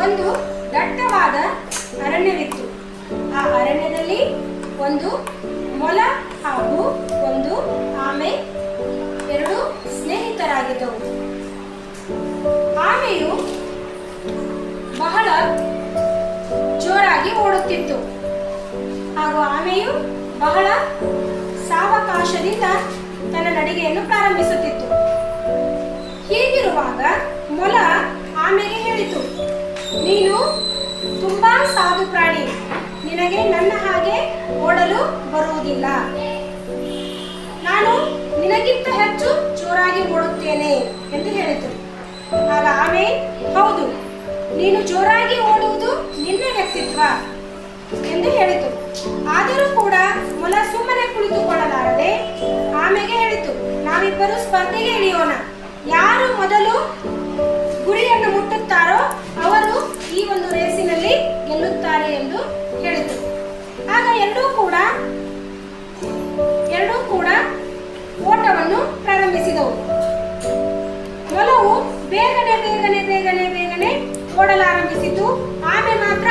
ಒಂದು ದಟ್ಟವಾದ ಅರಣ್ಯವಿತ್ತು. ಆ ಅರಣ್ಯದಲ್ಲಿ ಒಂದು ಮೊಲ ಹಾಗೂ ಒಂದು ಆಮೆ ಎರಡು ಸ್ನೇಹಿತರಾಗಿದ್ದವು. ಆಮೆಯು ಬಹಳ ಜೋರಾಗಿ ಓಡುತ್ತಿತ್ತು ಹಾಗೂ ಆಮೆಯು ಬಹಳ ಸಾವಕಾಶದಿಂದ ತನ್ನ ನಡಿಗೆಯನ್ನು ಪ್ರಾರಂಭಿಸುತ್ತಿತ್ತು. ಹೀಗಿರುವಾಗ ಮೊಲ ಆಮೆಗೆ ಹೇಳಿತು, ನೀನು ತುಂಬಾ ಸಾಧು ಪ್ರಾಣಿ, ನಿನಗೆ ನನ್ನ ಹಾಗೆ ಓಡಲು ಬರುವುದಿಲ್ಲ. ನಾನು ನಿನಗಿಂತ ಹೆಚ್ಚು ಜೋರಾಗಿ ಓಡುತ್ತೇನೆ ಎಂದು ಹೇಳಿತು. ಆಗ ಆಮೆ, ಹೌದು, ನೀನು ಜೋರಾಗಿ ಓಡುವುದು ನಿನ್ನ ವ್ಯಕ್ತಿತ್ವ ಎಂದು ಹೇಳಿತು. ಆದರೂ ಕೂಡ ಮೊಲ ಸುಮ್ಮನೆ ಕುಳಿತುಕೊಳ್ಳಲಾರದೆ ಆಮೆಗೆ ಹೇಳಿತು, ನಾವಿಬ್ಬರು ಸ್ಪರ್ಧೆಗೆ ಇಳಿಯೋಣ. ಯಾರು ಮೊದಲು ಗುರಿಯನ್ನು ಮುಟ್ಟುತ್ತಾರೋ ಅವರು ಈ ಒಂದು ರೇಸಿನಲ್ಲಿ ಗೆಲ್ಲುತ್ತಾರೆ ಎಂದು ಹೇಳಿತು. ಆಗ ಎರಡೂ ಕೂಡ ಓಟವನ್ನು ಪ್ರಾರಂಭಿಸಿದವು. ಮೊಲವು ಬೇಗನೆ ಓಡಲಾರಂಭಿಸಿತು. ಆಮೆ ಮಾತ್ರ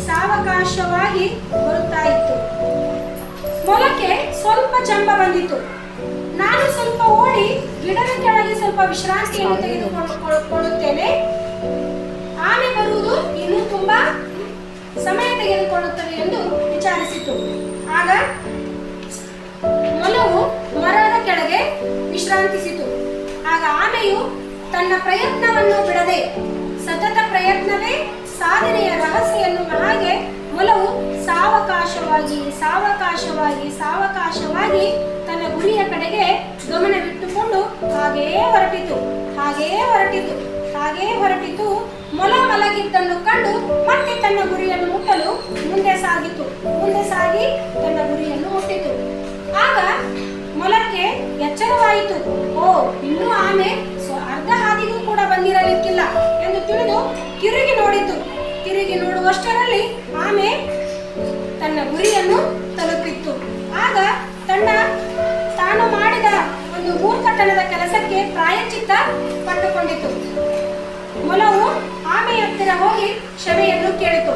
ಸಾವಕಾಶವಾಗಿ ಬರುತ್ತಾ ಇತ್ತು. ಮೊಲಕ್ಕೆ ಸ್ವಲ್ಪ ಜಂಬ ಬಂದಿತು. ನಾನು ಸ್ವಲ್ಪ ಓಡಿ ಗಿಡದ ಕೆಳಗೆ ಸ್ವಲ್ಪ ವಿಶ್ರಾಂತಿಯನ್ನು ತೆಗೆದುಕೊಳ್ಳುತ್ತೇನೆ. ಆಮೆ ಬರುವುದು ಇನ್ನೂ ತುಂಬಾ ಸಮಯ ತೆಗೆದುಕೊಳ್ಳುತ್ತದೆ ಎಂದು ವಿಚಾರಿಸಿತು. ಆಗ ಮೊಲವು ಮರದ ಕೆಳಗೆ ವಿಶ್ರಾಂತಿಸಿತು. ಆಗ ಆಮೆಯು ತನ್ನ ಪ್ರಯತ್ನವನ್ನು ಬಿಡದೆ, ಸತತ ಪ್ರಯತ್ನವೇ ಸಾಧನೆಯ ರಹಸ್ಯ ಎನ್ನುವ ಹಾಗೆ ಮೊಲವು ಸಾವಕಾಶವಾಗಿ ತನ್ನ ಗುರಿಯ ಕಡೆಗೆ ಗಮನವಿಟ್ಟುಕೊಂಡು ಹಾಗೆಯೇ ಹೊರಟಿತು. ಮೊಲ ಮಲಗಿದ್ದನ್ನು ಕಂಡು ಮತ್ತೆ ತನ್ನ ಗುರಿಯನ್ನು ಮುಟ್ಟಲು ಮುಂದೆ ಸಾಗಿ ತನ್ನ ಗುರಿಯನ್ನು ಮುಟ್ಟಿತು. ಆಗ ಮೊಲಕ್ಕೆ ಎಚ್ಚರವಾಯಿತು, ಓ, ಇನ್ನೂ ಆಮೆ ಅರ್ಧ ಹಾದಿಗೂ ಕೂಡ ಬಂದಿರಲಿಕ್ಕಿಲ್ಲ ಎಂದು ತಿಳಿದು ತಿರುಗಿ ನೋಡಿತು. ತಿರುಗಿ ನೋಡುವಷ್ಟರಲ್ಲಿ ಆಮೆ ತನ್ನ ಗುರಿಯನ್ನು ತಲುಪಿತ್ತು. ಆಗ ತಾನು ಮಾಡಿದ ಒಂದು ಮೂರ್ಖತನದ ಕೆಲಸಕ್ಕೆ ಪ್ರಾಯಶ್ಚಿತ್ತ ಪಟ್ಟುಕೊಂಡಿತು. ಮೊಲವು ಆಮೆಯ ಹತ್ತಿರ ಹೋಗಿ ಕ್ಷಮೆಯನ್ನು ಕೇಳಿತು.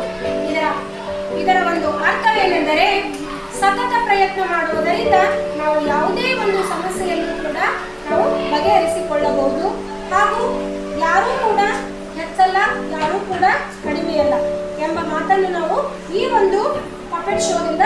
ಇದರ ಒಂದು ಅರ್ಥವೇನೆಂದರೆ, ಸತತ ಪ್ರಯತ್ನ ಮಾಡುವುದರಿಂದ ನಾವು ಯಾವುದೇ ಒಂದು ಸಮಸ್ಯೆಯನ್ನು ಕೂಡ ನಾವು ಬಗೆಹರಿಸಿಕೊಳ್ಳಬಹುದು. ಹಾಗೂ ಯಾರೂ ಕೂಡ ಹೆಚ್ಚಲ್ಲ, ಯಾರೂ ಕೂಡ ಕಡಿಮೆಯಲ್ಲ ಎಂಬ ಮಾತನ್ನು ನಾವು ಈ ಒಂದು ಪಪೆಟ್ ಶೋದಿಂದ